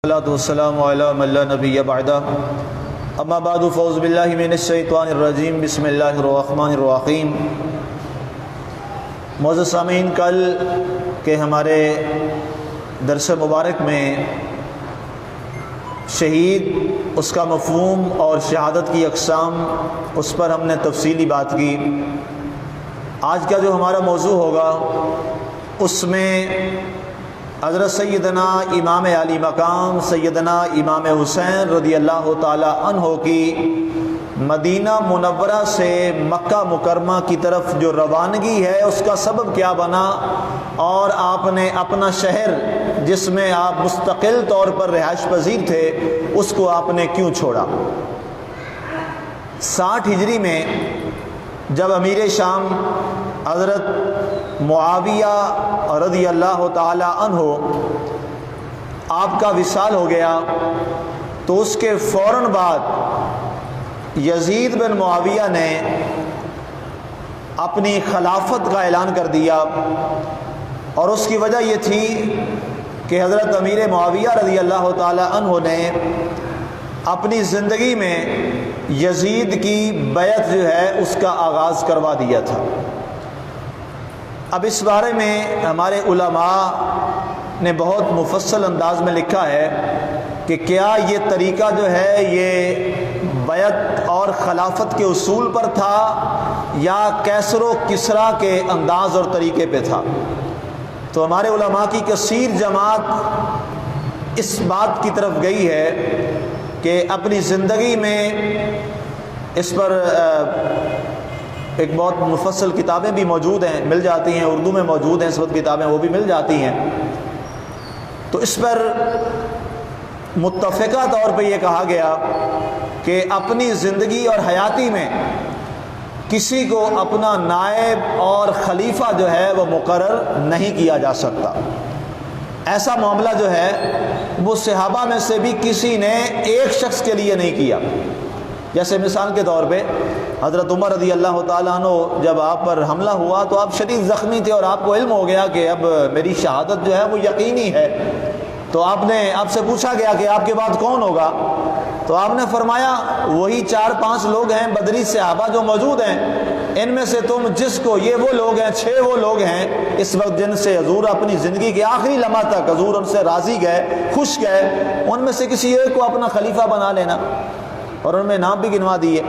والسلام علی من لا نبی بعدہ اما بعد فاعوذ باللہ من الشیطان الرجیم بسم اللہ الرحمن الرحیم۔ معزز سامعین، کل کے ہمارے درس مبارک میں شہید، اس کا مفہوم اور شہادت کی اقسام، اس پر ہم نے تفصیلی بات کی۔ آج کا جو ہمارا موضوع ہوگا اس میں حضرت سیدنا امام علی مقام سیدنا امام حسین رضی اللہ تعالی عنہ کی مدینہ منورہ سے مکہ مکرمہ کی طرف جو روانگی ہے اس کا سبب کیا بنا، اور آپ نے اپنا شہر جس میں آپ مستقل طور پر رہائش پذیر تھے اس کو آپ نے کیوں چھوڑا۔ 60 ہجری میں جب امیر شام حضرت معاویہ رضی اللہ تعالی عنہ آپ کا وصال ہو گیا، تو اس کے فوراً بعد یزید بن معاویہ نے اپنی خلافت کا اعلان کر دیا، اور اس کی وجہ یہ تھی کہ حضرت امیر معاویہ رضی اللہ تعالی عنہ نے اپنی زندگی میں یزید کی بیعت جو ہے اس کا آغاز کروا دیا تھا۔ اب اس بارے میں ہمارے علماء نے بہت مفصل انداز میں لکھا ہے کہ کیا یہ طریقہ جو ہے یہ بیعت اور خلافت کے اصول پر تھا یا کیسر و کسرا کے انداز اور طریقے پہ تھا۔ تو ہمارے علماء کی کثیر جماعت اس بات کی طرف گئی ہے کہ اپنی زندگی میں اس پر ایک بہت مفصل کتابیں بھی موجود ہیں، مل جاتی ہیں، اردو میں موجود ہیں اس وقت کتابیں، وہ بھی مل جاتی ہیں۔ تو اس پر متفقہ طور پہ یہ کہا گیا کہ اپنی زندگی اور حیاتی میں کسی کو اپنا نائب اور خلیفہ جو ہے وہ مقرر نہیں کیا جا سکتا۔ ایسا معاملہ جو ہے وہ صحابہ میں سے بھی کسی نے ایک شخص کے لیے نہیں کیا۔ جیسے مثال کے طور پہ حضرت عمر رضی اللہ تعالیٰ عنہ جب آپ پر حملہ ہوا تو آپ شدید زخمی تھے اور آپ کو علم ہو گیا کہ اب میری شہادت جو ہے وہ یقینی ہے، تو آپ سے پوچھا گیا کہ آپ کے بعد کون ہوگا، تو آپ نے فرمایا وہی 4-5 لوگ ہیں بدری صحابہ جو موجود ہیں، ان میں سے تم جس کو، یہ وہ لوگ ہیں 6 وہ لوگ ہیں اس وقت جن سے حضور اپنی زندگی کے آخری لمحہ تک حضور ان سے راضی گئے، خوش گئے، ان میں سے کسی ایک کو اپنا خلیفہ بنا لینا، اور ان میں نام بھی گنوا دیے۔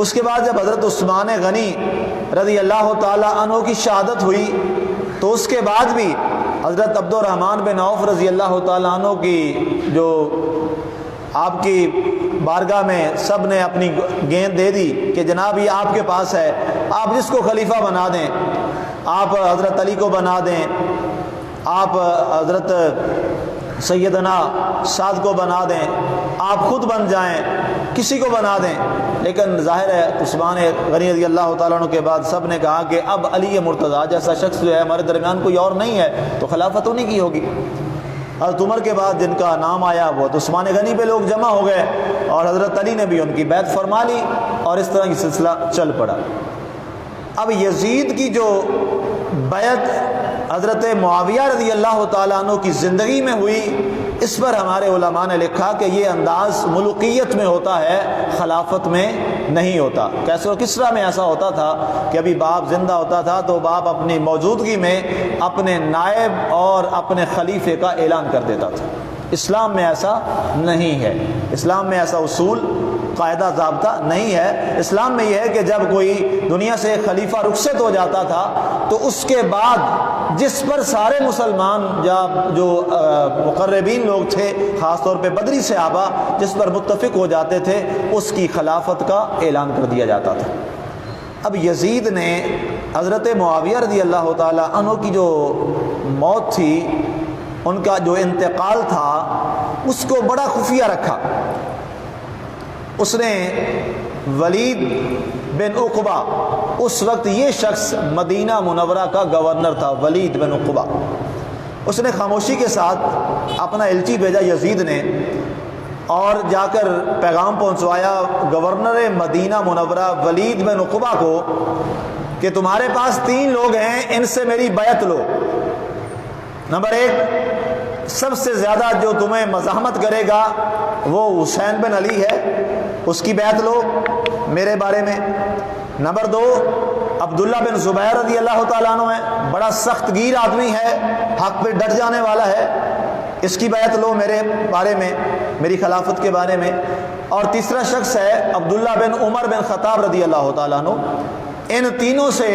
اس کے بعد جب حضرت عثمان غنی رضی اللہ تعالی عنہ کی شہادت ہوئی تو اس کے بعد بھی حضرت عبد الرحمن بن عوف رضی اللہ تعالی عنہ کی جو آپ کی بارگاہ میں سب نے اپنی گیند دے دی کہ جناب یہ آپ کے پاس ہے، آپ جس کو خلیفہ بنا دیں، آپ حضرت علی کو بنا دیں، آپ حضرت سیدنا سعد کو بنا دیں، آپ خود بن جائیں، کسی کو بنا دیں۔ لیکن ظاہر ہے عثمان غنی رضی اللہ تعالیٰ عنہ کے بعد سب نے کہا کہ اب علی مرتضیٰ جیسا شخص جو ہے ہمارے درمیان کوئی اور نہیں ہے، تو خلافت انہیں کی ہوگی۔ حضرت عمر کے بعد جن کا نام آیا وہ تو عثمان غنی پہ لوگ جمع ہو گئے، اور حضرت علی نے بھی ان کی بیعت فرما لی، اور اس طرح کی سلسلہ چل پڑا۔ اب یزید کی جو بیعت حضرت معاویہ رضی اللہ تعالیٰ عنہ کی زندگی میں ہوئی، اس پر ہمارے علماء نے لکھا کہ یہ انداز ملوکیت میں ہوتا ہے، خلافت میں نہیں ہوتا۔ کیسر و کسرا میں ایسا ہوتا تھا کہ ابھی باپ زندہ ہوتا تھا تو باپ اپنی موجودگی میں اپنے نائب اور اپنے خلیفے کا اعلان کر دیتا تھا۔ اسلام میں ایسا نہیں ہے، اسلام میں ایسا اصول قاعدہ ضابطہ نہیں ہے۔ اسلام میں یہ ہے کہ جب کوئی دنیا سے خلیفہ رخصت ہو جاتا تھا تو اس کے بعد جس پر سارے مسلمان جو مقربین لوگ تھے، خاص طور پہ بدری صحابہ جس پر متفق ہو جاتے تھے، اس کی خلافت کا اعلان کر دیا جاتا تھا۔ اب یزید نے حضرت معاویہ رضی اللہ تعالی عنہ کی جو موت تھی، ان کا جو انتقال تھا، اس کو بڑا خفیہ رکھا۔ اس نے ولید بن عقبہ، اس وقت یہ شخص مدینہ منورہ کا گورنر تھا، ولید بن عقبہ، اس نے خاموشی کے ساتھ اپنا الچی بھیجا یزید نے، اور جا کر پیغام پہنچوایا گورنر مدینہ منورہ ولید بن عقبہ کو کہ تمہارے پاس 3 لوگ ہیں، ان سے میری بیعت لو۔ نمبر 1 سب سے زیادہ جو تمہیں مزاحمت کرے گا وہ حسین بن علی ہے، اس کی بیعت لو میرے بارے میں۔ نمبر 2 عبداللہ بن زبیر رضی اللہ تعالیٰ عنہ ہے، بڑا سخت گیر آدمی ہے، حق پہ ڈٹ جانے والا ہے، اس کی بیعت لو میرے بارے میں، میری خلافت کے بارے میں۔ اور تیسرا شخص ہے عبداللہ بن عمر بن خطاب رضی اللہ تعالیٰ عنہ، ان تینوں سے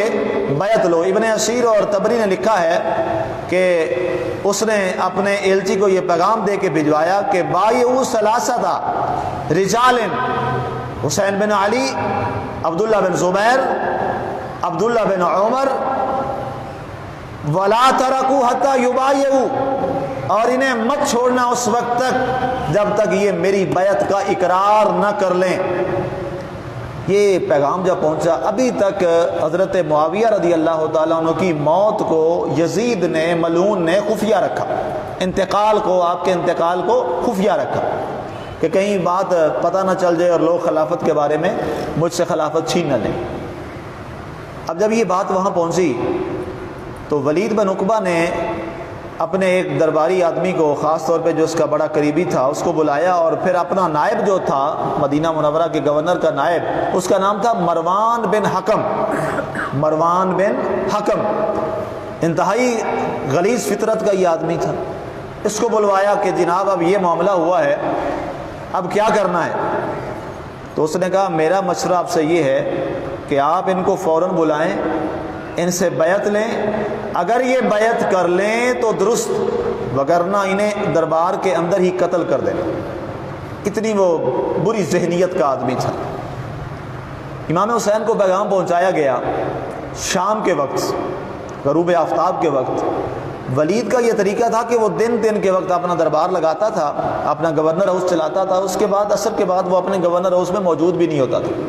بیعت لو۔ ابن اسیر اور طبری نے لکھا ہے کہ اس نے اپنے ایلچی کو یہ پیغام دے کے بھجوایا کہ بایعوا ثلاثہ رجال، حسین بن علی، عبداللہ بن زبیر، عبداللہ بن عمر، ولا ترکوا حتی یبایعوا، اور انہیں مت چھوڑنا اس وقت تک جب تک یہ میری بیعت کا اقرار نہ کر لیں۔ یہ پیغام جب پہنچا، ابھی تک حضرت معاویہ رضی اللہ تعالیٰ عنہ کی موت کو یزید نے، ملعون نے خفیہ رکھا، انتقال کو، آپ کے انتقال کو خفیہ رکھا کہ کہیں بات پتہ نہ چل جائے اور لوگ خلافت کے بارے میں مجھ سے خلافت چھین نہ لیں۔ اب جب یہ بات وہاں پہنچی تو ولید بن عقبہ نے اپنے ایک درباری آدمی کو، خاص طور پہ جو اس کا بڑا قریبی تھا، اس کو بلایا، اور پھر اپنا نائب جو تھا مدینہ منورہ کے گورنر کا نائب، اس کا نام تھا مروان بن حکم، مروان بن حکم، انتہائی غلیظ فطرت کا یہ آدمی تھا۔ اس کو بلوایا کہ جناب اب یہ معاملہ ہوا ہے، اب کیا کرنا ہے؟ تو اس نے کہا میرا مشورہ آپ سے یہ ہے کہ آپ ان کو فوراً بلائیں، ان سے بیعت لیں، اگر یہ بیعت کر لیں تو درست، وگرنہ انہیں دربار کے اندر ہی قتل کر دیں۔ اتنی وہ بری ذہنیت کا آدمی تھا۔ امام حسین کو پیغام پہنچایا گیا شام کے وقت، غروب آفتاب کے وقت۔ ولید کا یہ طریقہ تھا کہ وہ دن کے وقت اپنا دربار لگاتا تھا، اپنا گورنر ہاؤس چلاتا تھا، اس کے بعد عصر کے بعد وہ اپنے گورنر ہاؤس میں موجود بھی نہیں ہوتا تھا۔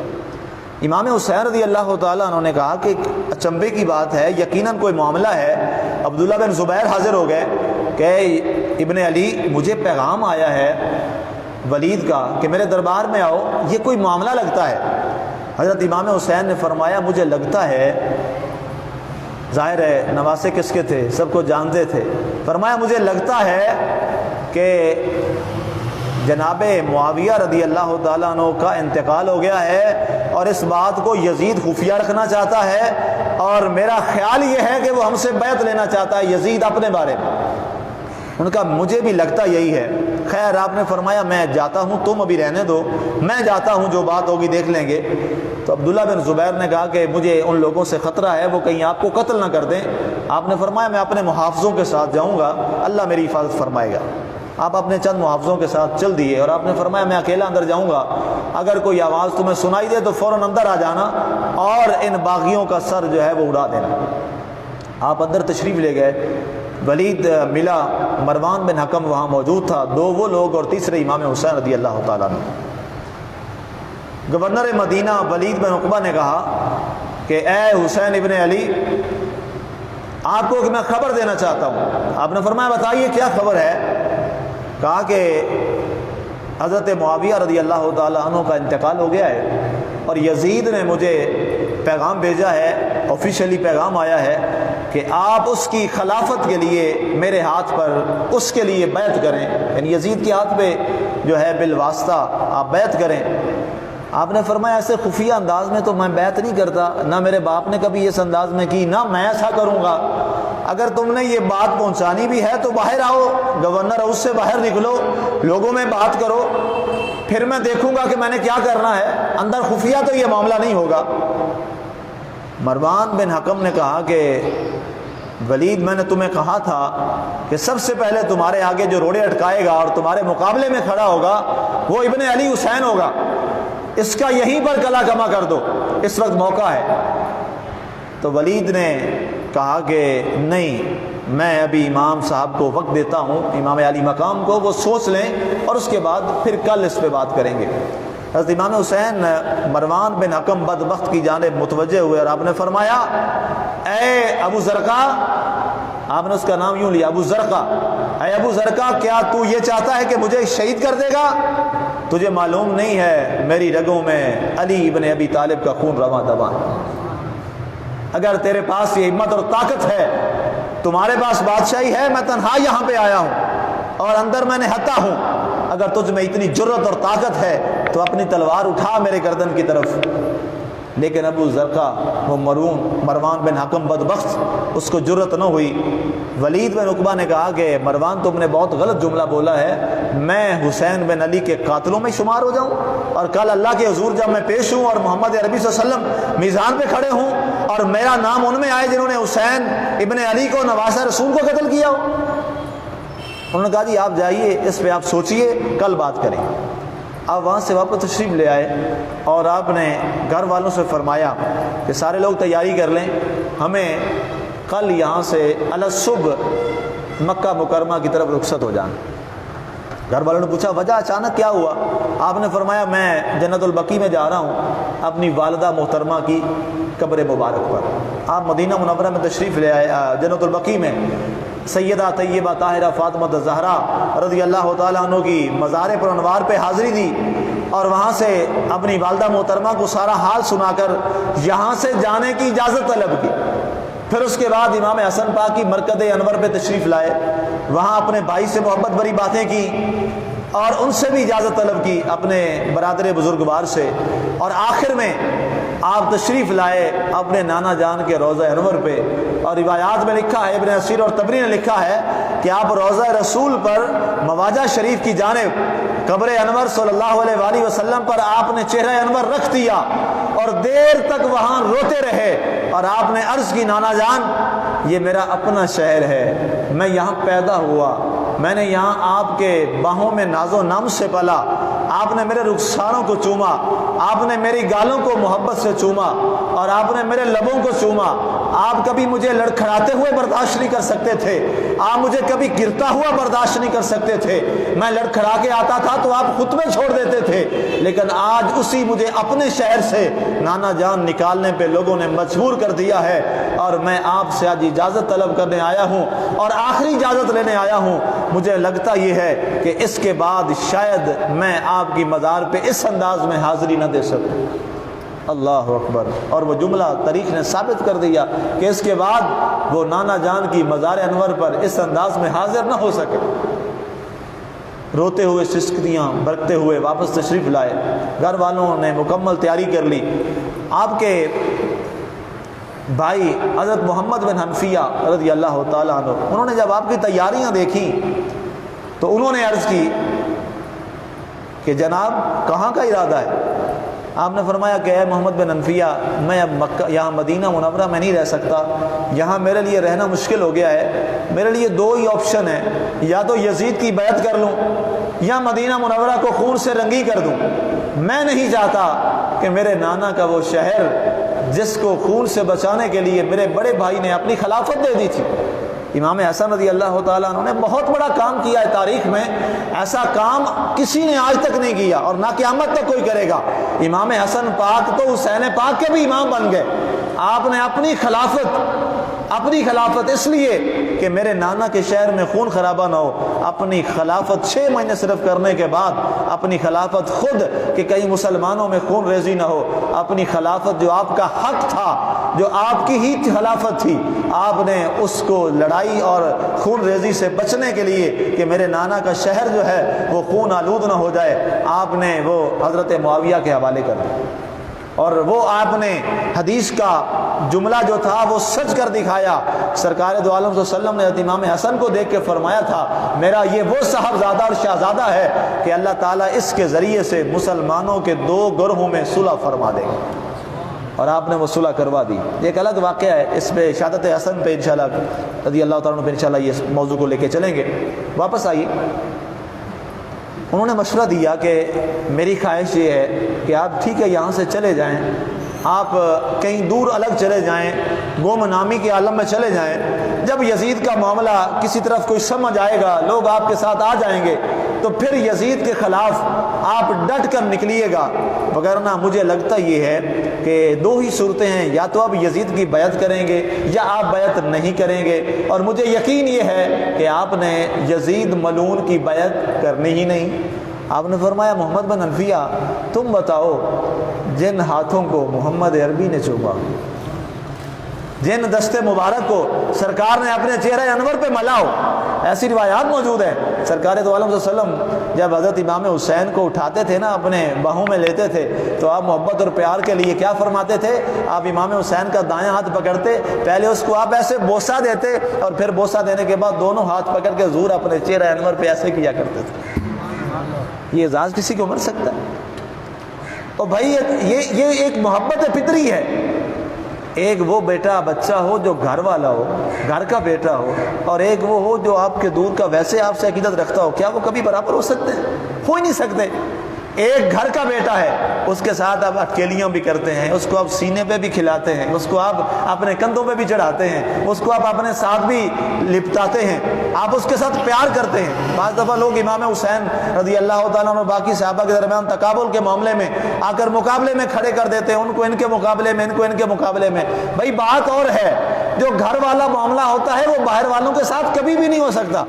امام حسین رضی اللہ تعالیٰ انہوں نے کہا کہ اچنبے کی بات ہے، یقیناً کوئی معاملہ ہے۔ عبداللہ بن زبیر حاضر ہو گئے کہ ابن علی مجھے پیغام آیا ہے ولید کا کہ میرے دربار میں آؤ، یہ کوئی معاملہ لگتا ہے۔ حضرت امام حسین نے فرمایا مجھے لگتا ہے، ظاہر ہے نواسے کس کے تھے سب کو جانتے تھے، فرمایا مجھے لگتا ہے کہ جناب معاویہ رضی اللہ تعالیٰ عنہ کا انتقال ہو گیا ہے اور اس بات کو یزید خفیہ رکھنا چاہتا ہے، اور میرا خیال یہ ہے کہ وہ ہم سے بیعت لینا چاہتا ہے یزید اپنے بارے میں۔ ان کا مجھے بھی لگتا یہی ہے۔ خیر آپ نے فرمایا میں جاتا ہوں، تم ابھی رہنے دو، میں جاتا ہوں، جو بات ہوگی دیکھ لیں گے۔ تو عبداللہ بن زبیر نے کہا کہ مجھے ان لوگوں سے خطرہ ہے، وہ کہیں آپ کو قتل نہ کر دیں۔ آپ نے فرمایا میں اپنے محافظوں کے ساتھ جاؤں گا، اللہ میری حفاظت فرمائے گا۔ آپ اپنے چند محافظوں کے ساتھ چل دیے، اور آپ نے فرمایا میں اکیلا اندر جاؤں گا، اگر کوئی آواز تمہیں سنائی دے تو فوراً اندر آ جانا اور ان باغیوں کا سر جو ہے وہ اڑا دینا۔ آپ اندر تشریف لے گئے، ولید ملا، مروان بن حکم وہاں موجود تھا، دو وہ لوگ اور تیسرے امام حسین رضی اللہ تعالیٰ عنہ۔ گورنر مدینہ ولید بن عقبہ نے کہا کہ اے حسین ابن علی، آپ کو کہ میں خبر دینا چاہتا ہوں۔ آپ نے فرمایا بتائیے کیا خبر ہے؟ کہا کہ حضرت معاویہ رضی اللہ تعالیٰ عنہ کا انتقال ہو گیا ہے، اور یزید نے مجھے پیغام بھیجا ہے، آفیشیلی پیغام آیا ہے کہ آپ اس کی خلافت کے لیے میرے ہاتھ پر اس کے لیے بیعت کریں، یعنی یزید کے ہاتھ پہ جو ہے بالواسطہ آپ بیعت کریں۔ آپ نے فرمایا ایسے خفیہ انداز میں تو میں بیعت نہیں کرتا، نہ میرے باپ نے کبھی اس انداز میں کی، نہ میں ایسا کروں گا۔ اگر تم نے یہ بات پہنچانی بھی ہے تو باہر آؤ، گورنر ہاؤس سے باہر نکلو، لوگوں میں بات کرو، پھر میں دیکھوں گا کہ میں نے کیا کرنا ہے، اندر خفیہ تو یہ معاملہ نہیں ہوگا۔ مروان بن حکم نے کہا کہ ولید میں نے تمہیں کہا تھا کہ سب سے پہلے تمہارے آگے جو روڑے اٹکائے گا اور تمہارے مقابلے میں کھڑا ہوگا وہ ابن علی حسین ہوگا، اس کا یہیں پر کلا کما کر دو، اس وقت موقع ہے۔ تو ولید نے کہا کہ نہیں، میں ابھی امام صاحب کو وقت دیتا ہوں، امام علی مقام کو، وہ سوچ لیں اور اس کے بعد پھر کل اس پہ بات کریں گے۔ حضرت امام حسین مروان بن حکم بدبخت کی جانب متوجہ ہوئے اور آپ نے فرمایا اے ابو زرقہ، آپ نے اس کا نام یوں لیا ابو زرقہ، اے ابو زرقہ کیا تو یہ چاہتا ہے کہ مجھے شہید کر دے گا؟ تجھے معلوم نہیں ہے میری رگوں میں علی ابن ابی طالب کا خون رواں دواں ہے، اگر تیرے پاس یہ ہمت اور طاقت ہے، تمہارے پاس بادشاہی ہے، میں تنہا یہاں پہ آیا ہوں، اور اندر میں نے ہتا ہوں، اگر تجھ میں اتنی جرت اور طاقت ہے تو اپنی تلوار اٹھا میرے گردن کی طرف۔ لیکن ابو ذر کا وہ مروان بن حکم بدبخت، اس کو جرت نہ ہوئی۔ ولید بن عقبہ نے کہا کہ مروان تم نے بہت غلط جملہ بولا ہے، میں حسین بن علی کے قاتلوں میں شمار ہو جاؤں؟ اور کل اللہ کے حضور جب میں پیش ہوں اور محمد عربی صلی اللہ علیہ وسلم میزان پہ کھڑے ہوں اور میرا نام ان میں آئے جنہوں نے حسین ابن علی کو نواسہ رسول کو قتل کیا ہو؟ انہوں نے کہا جی آپ جائیے، اس پہ آپ سوچئے، کل بات کریں۔ آپ وہاں سے واپس تشریف لے آئے اور آپ نے گھر والوں سے فرمایا کہ سارے لوگ تیاری کر لیں، ہمیں کل یہاں سے الصبح مکہ مکرمہ کی طرف رخصت ہو جانا۔ گھر والوں نے پوچھا وجہ اچانک کیا ہوا؟ آپ نے فرمایا میں جنت البقیع میں جا رہا ہوں اپنی والدہ محترمہ کی قبر مبارک پر۔ آپ مدینہ منورہ میں تشریف لے آئے، جنت البقیع میں سیدہ طیبہ طاہرہ فاطمہ الزہرا رضی اللہ تعالیٰ عنہ کی مزار پر انوار پہ حاضری دی اور وہاں سے اپنی والدہ محترمہ کو سارا حال سنا کر یہاں سے جانے کی اجازت طلب کی۔ پھر اس کے بعد امام حسن پاک کی مرکز انور پہ تشریف لائے، وہاں اپنے بھائی سے محبت بھری باتیں کی اور ان سے بھی اجازت طلب کی اپنے برادر بزرگوار سے، اور آخر میں آپ تشریف لائے اپنے نانا جان کے روضہ انور پہ۔ اور روایات میں لکھا ہے، ابن اسیر اور طبری نے لکھا ہے کہ آپ روضہ رسول پر مواجہ شریف کی جانب قبر انور صلی اللہ علیہ وآلہ وسلم پر آپ نے چہرہ انور رکھ دیا اور دیر تک وہاں روتے رہے، اور آپ نے عرض کی نانا جان یہ میرا اپنا شہر ہے، میں یہاں پیدا ہوا، میں نے یہاں آپ کے باہوں میں ناز و نام سے پلا، آپ نے میرے رخساروں کو چوما، آپ نے میری گالوں کو محبت سے چوما اور آپ نے میرے لبوں کو چوما، آپ کبھی مجھے لڑکھڑاتے ہوئے برداشت نہیں کر سکتے تھے، آپ مجھے کبھی گرتا ہوا برداشت نہیں کر سکتے تھے، میں لڑکھڑا کے آتا تھا تو آپ خطبے چھوڑ دیتے تھے، لیکن آج اسی مجھے اپنے شہر سے نانا جان نکالنے پہ لوگوں نے مجبور کر دیا ہے، اور میں آپ سے آج اجازت طلب کرنے آیا ہوں اور آخری اجازت لینے آیا ہوں۔ مجھے لگتا یہ ہے کہ اس کے بعد شاید میں آپ کی مزار پہ اس انداز میں حاضری نہ دے سکوں۔ اللہ اکبر۔ اور وہ جملہ تاریخ نے ثابت کر دیا کہ اس کے بعد وہ نانا جان کی مزار انور پر اس انداز میں حاضر نہ ہو سکے۔ روتے ہوئے سسکیاں برکتے ہوئے واپس تشریف لائے، گھر والوں نے مکمل تیاری کر لی۔ آپ کے بھائی حضرت محمد بن حنفیہ رضی اللہ تعالیٰ عنہ، انہوں نے جب آپ کی تیاریاں دیکھی تو انہوں نے عرض کی کہ جناب کہاں کا ارادہ ہے؟ آپ نے فرمایا کہ اے محمد بن حنفیہ، میں اب مکہ یہاں مدینہ منورہ میں نہیں رہ سکتا، یہاں میرے لیے رہنا مشکل ہو گیا ہے، میرے لیے دو ہی آپشن ہیں، یا تو یزید کی بیعت کر لوں یا مدینہ منورہ کو خون سے رنگی کر دوں۔ میں نہیں چاہتا کہ میرے نانا کا وہ شہر جس کو خون سے بچانے کے لیے میرے بڑے بھائی نے اپنی خلافت دے دی تھی۔ امام حسن رضی اللہ تعالیٰ عنہ نے بہت بڑا کام کیا ہے تاریخ میں، ایسا کام کسی نے آج تک نہیں کیا اور نہ قیامت تک کوئی کرے گا۔ امام حسن پاک تو حسین پاک کے بھی امام بن گئے۔ آپ نے اپنی خلافت اس لیے کہ میرے نانا کے شہر میں خون خرابہ نہ ہو، اپنی خلافت 6 مہینے صرف کرنے کے بعد اپنی خلافت خود کہ کئی مسلمانوں میں خون ریزی نہ ہو، اپنی خلافت جو آپ کا حق تھا، جو آپ کی ہی خلافت تھی، آپ نے اس کو لڑائی اور خون ریزی سے بچنے کے لیے کہ میرے نانا کا شہر جو ہے وہ خون آلود نہ ہو جائے، آپ نے وہ حضرت معاویہ کے حوالے کر دیا، اور وہ آپ نے حدیث کا جملہ جو تھا وہ سچ کر دکھایا۔ سرکار دو عالم صلی اللہ علیہ وسلم نے امام حسن کو دیکھ کے فرمایا تھا میرا یہ وہ صاحبزادہ اور شہزادہ ہے کہ اللہ تعالیٰ اس کے ذریعے سے مسلمانوں کے 2 گروہوں میں صلح فرما دے گا، اور آپ نے وہ صلح کروا دی۔ یہ ایک الگ واقعہ ہے، اس پہ شہادت حسن پہ انشاءاللہ رضی اللہ تعالیٰ عنہ پہ انشاءاللہ یہ موضوع کو لے کے چلیں گے۔ واپس آئیے، انہوں نے مشورہ دیا کہ میری خواہش یہ ہے کہ آپ ٹھیک ہے یہاں سے چلے جائیں، آپ کہیں دور الگ چلے جائیں، گم نامی کے عالم میں چلے جائیں، جب یزید کا معاملہ کسی طرف کوئی سمجھ آئے گا، لوگ آپ کے ساتھ آ جائیں گے تو پھر یزید کے خلاف آپ ڈٹ کر نکلیے گا، وگرنہ مجھے لگتا یہ ہے کہ 2 ہی صورتیں ہیں، یا تو آپ یزید کی بیعت کریں گے یا آپ بیعت نہیں کریں گے، اور مجھے یقین یہ ہے کہ آپ نے یزید ملعون کی بیعت کرنی ہی نہیں۔ آپ نے فرمایا محمد بن حنفیہ تم بتاؤ جن ہاتھوں کو محمد عربی نے چوما، جن دستے مبارک کو سرکار نے اپنے چہرہ انور پہ ملا ہو، ایسی روایات موجود ہیں، سرکار دو عالم صلی اللہ علیہ وسلم جب حضرت امام حسین کو اٹھاتے تھے نا، اپنے باہوں میں لیتے تھے، تو آپ محبت اور پیار کے لیے کیا فرماتے تھے؟ آپ امام حسین کا دائیں ہاتھ پکڑتے، پہلے اس کو آپ ایسے بوسہ دیتے، اور پھر بوسہ دینے کے بعد دونوں ہاتھ پکڑ کے حضور اپنے چہرہ انور پہ ایسے کیا کرتے تھے۔ یہ اعزاز کسی کو مل سکتا ہے؟ اور بھائی یہ ایک محبت فطری ہے۔ ایک وہ بیٹا بچہ ہو جو گھر والا ہو، گھر کا بیٹا ہو، اور ایک وہ ہو جو آپ کے دور کا ویسے آپ سے عقیدت رکھتا ہو، کیا وہ کبھی برابر ہو سکتے ہیں؟ ہو ہی نہیں سکتے۔ ایک گھر کا بیٹا ہے، اس کے ساتھ آپ اکیلیاں بھی کرتے ہیں، اس کو آپ سینے پہ بھی کھلاتے ہیں، اس کو آپ اپنے کندھوں پہ بھی چڑھاتے ہیں، اس کو آپ اپنے ساتھ بھی لپٹاتے ہیں، آپ اس کے ساتھ پیار کرتے ہیں۔ بعض دفعہ لوگ امام حسین رضی اللہ تعالیٰ عنہ باقی صحابہ کے درمیان تقابل کے معاملے میں آ کر مقابلے میں کھڑے کر دیتے ہیں، ان کو ان کے مقابلے میں، ان کو ان کے مقابلے میں۔ بھائی بات اور ہے، جو گھر والا معاملہ ہوتا ہے وہ باہر والوں کے ساتھ کبھی بھی نہیں ہو سکتا۔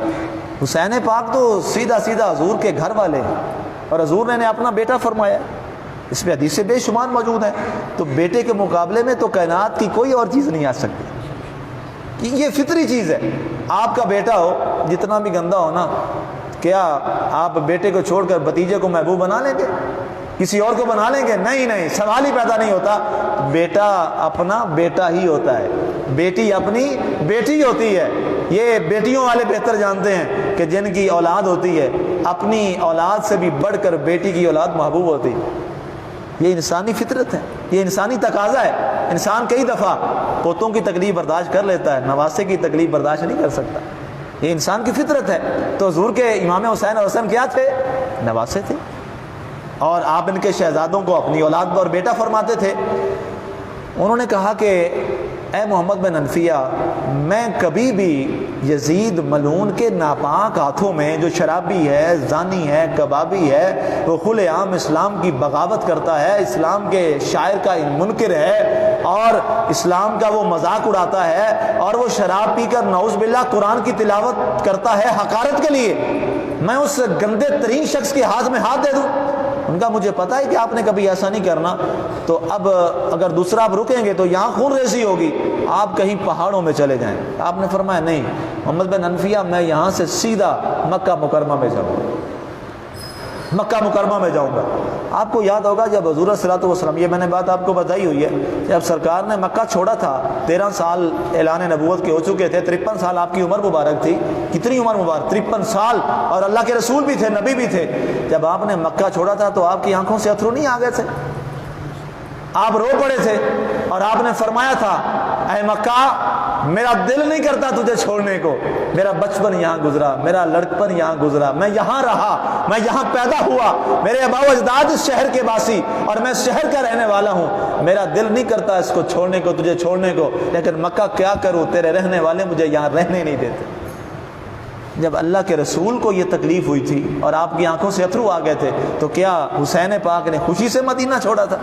حسین پاک تو سیدھا سیدھا حضور کے گھر والے ہیں، اور حضور نے اپنا بیٹا فرمایا، اس میں حدیث بے شمار موجود ہیں۔ تو بیٹے کے مقابلے میں تو کائنات کی کوئی اور چیز نہیں آ سکتی، یہ فطری چیز ہے۔ آپ کا بیٹا ہو جتنا بھی گندا ہو نا، کیا آپ بیٹے کو چھوڑ کر بھتیجے کو محبوب بنا لیں گے؟ کسی اور کو بنا لیں گے؟ نہیں، سوال ہی پیدا نہیں ہوتا۔ بیٹا اپنا بیٹا ہی ہوتا ہے، بیٹی اپنی بیٹی ہوتی ہے۔ یہ بیٹیوں والے بہتر جانتے ہیں کہ جن کی اولاد ہوتی ہے، اپنی اولاد سے بھی بڑھ کر بیٹی کی اولاد محبوب ہوتی ہے۔ یہ انسانی فطرت ہے، یہ انسانی تقاضا ہے۔ انسان کئی دفعہ پوتوں کی تکلیف برداشت کر لیتا ہے، نواسے کی تکلیف برداشت نہیں کر سکتا، یہ انسان کی فطرت ہے۔ تو حضور کے امام حسین اور حسن کیا تھے؟ نواسے تھے، اور آپ ان کے شہزادوں کو اپنی اولاد اور بیٹا فرماتے تھے۔ انہوں نے کہا کہ اے محمد بن انفیہ، میں کبھی بھی یزید ملعون کے ناپاک ہاتھوں میں، جو شرابی ہے، زانی ہے، کبابی ہے، وہ کھلے عام اسلام کی بغاوت کرتا ہے، اسلام کے شاعر کا منکر ہے، اور اسلام کا وہ مذاق اڑاتا ہے، اور وہ شراب پی کر نعوذ باللہ قرآن کی تلاوت کرتا ہے حقارت کے لیے، میں اس گندے ترین شخص کے ہاتھ میں ہاتھ دے دوں؟ ان کا مجھے پتا ہے کہ آپ نے کبھی ایسا نہیں کرنا، تو اب اگر دوسرا آپ رکیں گے تو یہاں خون ریزی ہوگی، آپ کہیں پہاڑوں میں چلے جائیں۔ آپ نے فرمایا نہیں محمد بن انفیہ، میں یہاں سے سیدھا مکہ مکرمہ میں جاؤں گا، مکہ مکرمہ میں جاؤں گا۔ آپ کو یاد ہوگا جب حضور صلی اللہ علیہ وسلم، یہ میں نے بات آپ کو بتائی ہوئی ہے، جب سرکار نے مکہ چھوڑا تھا، 13 سال اعلان نبوت کے ہو چکے تھے، 53 سال آپ کی عمر مبارک تھی۔ کتنی عمر مبارک؟ 53 سال، اور اللہ کے رسول بھی تھے، نبی بھی تھے۔ جب آپ نے مکہ چھوڑا تھا تو آپ کی آنکھوں سے اتھرو نہیں آ گئے تھے؟ آپ رو پڑے تھے، اور آپ نے فرمایا تھا اے مکہ، میرا دل نہیں کرتا تجھے چھوڑنے کو، میرا بچپن یہاں گزرا، میرا لڑکپن یہاں گزرا، میں یہاں رہا، میں یہاں پیدا ہوا، میرے آباء و اجداد اس شہر کے باسی، اور میں اس شہر کا رہنے والا ہوں، میرا دل نہیں کرتا اس کو چھوڑنے کو، تجھے چھوڑنے کو، لیکن مکہ کیا کروں، تیرے رہنے والے مجھے یہاں رہنے نہیں دیتے۔ جب اللہ کے رسول کو یہ تکلیف ہوئی تھی اور آپ کی آنکھوں سے اتھرو آ گئے تھے، تو کیا حسین پاک نے خوشی سے مدینہ چھوڑا تھا؟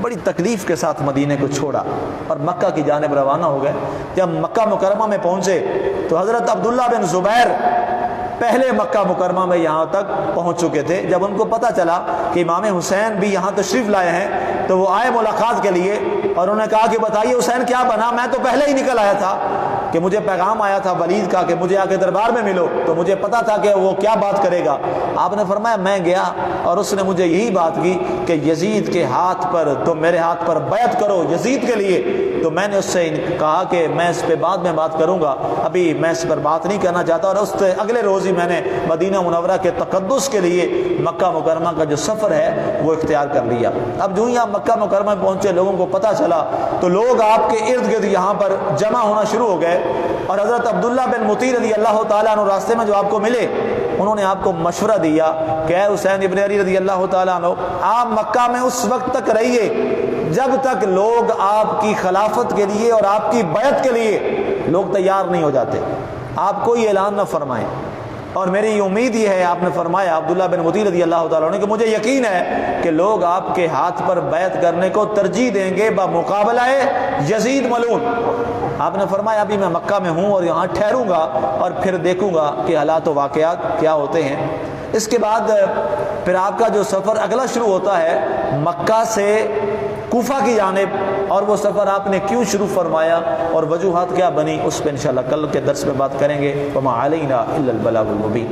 بڑی تکلیف کے ساتھ مدینے کو چھوڑا اور مکہ کی جانب روانہ ہو گئے۔ جب مکہ مکرمہ میں پہنچے تو حضرت عبداللہ بن زبیر پہلے مکہ مکرمہ میں یہاں تک پہنچ چکے تھے۔ جب ان کو پتہ چلا کہ امام حسین بھی یہاں تشریف لائے ہیں تو وہ آئے ملاقات کے لیے، اور انہوں نے کہا کہ بتائیے حسین کیا بنا؟ میں تو پہلے ہی نکل آیا تھا کہ مجھے پیغام آیا تھا ولید کا کہ مجھے آ کے دربار میں ملو، تو مجھے پتا تھا کہ وہ کیا بات کرے گا۔ آپ نے فرمایا میں گیا اور اس نے مجھے یہی بات کی کہ یزید کے ہاتھ پر، تو میرے ہاتھ پر بیعت کرو یزید کے لیے۔ تو میں نے اس سے کہا کہ میں اس پہ بعد میں بات کروں گا، ابھی میں اس پر بات نہیں کرنا چاہتا، اور اس سے اگلے روز ہی میں نے مدینہ منورہ کے تقدس کے لیے مکہ مکرمہ کا جو سفر ہے وہ اختیار کر لیا۔ اب جو ہی آپ مکہ مکرمہ میں پہنچے، لوگوں کو پتہ چلا تو لوگ آپ کے ارد گرد یہاں پر جمع ہونا شروع ہو گئے، اور حضرت عبداللہ بن مطیع رضی اللہ تعالیٰ عنہ راستے میں جو آپ کو ملے، انہوں نے آپ کو مشورہ دیا کہ اے حسین ابن علی رضی اللہ تعالیٰ عنہ، آپ مکہ میں اس وقت تک رہیے جب تک لوگ آپ کی خلافت کے لیے اور آپ کی بیعت کے لیے لوگ تیار نہیں ہو جاتے، آپ کوئی اعلان نہ فرمائیں۔ اور میری امید یہ ہے، آپ نے فرمایا عبداللہ بن مطیع رضی اللہ تعالیٰ عنہ، کہ مجھے یقین ہے کہ لوگ آپ کے ہاتھ پر بیعت کرنے کو ترجیح دیں گے بمقابلہ یزید ملعون۔ آپ نے فرمایا ابھی میں مکہ میں ہوں اور یہاں ٹھہروں گا اور پھر دیکھوں گا کہ حالات و واقعات کیا ہوتے ہیں۔ اس کے بعد پھر آپ کا جو سفر اگلا شروع ہوتا ہے، مکہ سے کوفہ کی جانب اور وہ سفر آپ نے کیوں شروع فرمایا اور وجوہات کیا بنی، اس پہ انشاءاللہ کل کے درس میں بات کریں گے۔ وما علینا الا البلاغ المبین۔